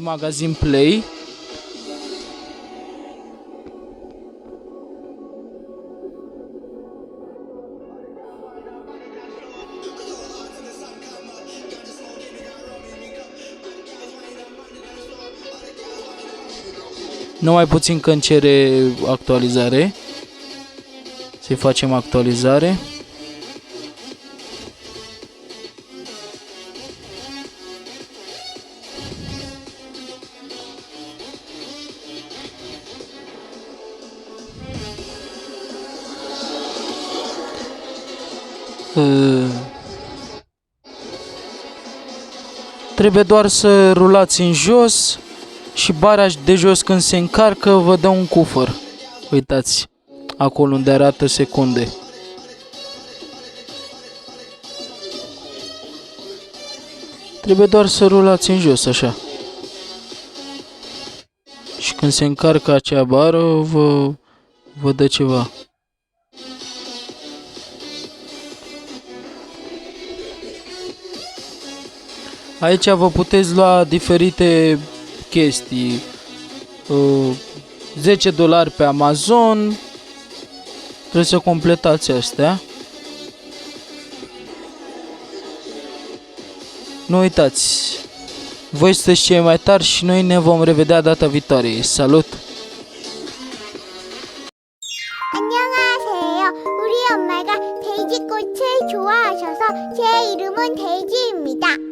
magazin Play. Nu mai puțin că îmi cere actualizare. Să-i facem actualizare. Trebuie doar să rulați în jos și bara de jos când se încarcă vă dă un cufăr. Uitați, acolo unde arată secunde. Trebuie doar să rulați în jos, așa. Și când se încarcă acea bară, vă dă ceva. Aici vă puteți lua diferite chestii. $10 pe Amazon. Trebuie să completați astea. Nu uitați. Voi sunteți cei mai tari și noi ne vom revedea data viitoare. Salut! 안녕하세요. 우리 엄마가 돼지꽃을 좋아하셔서 제 이름은 돼지입니다.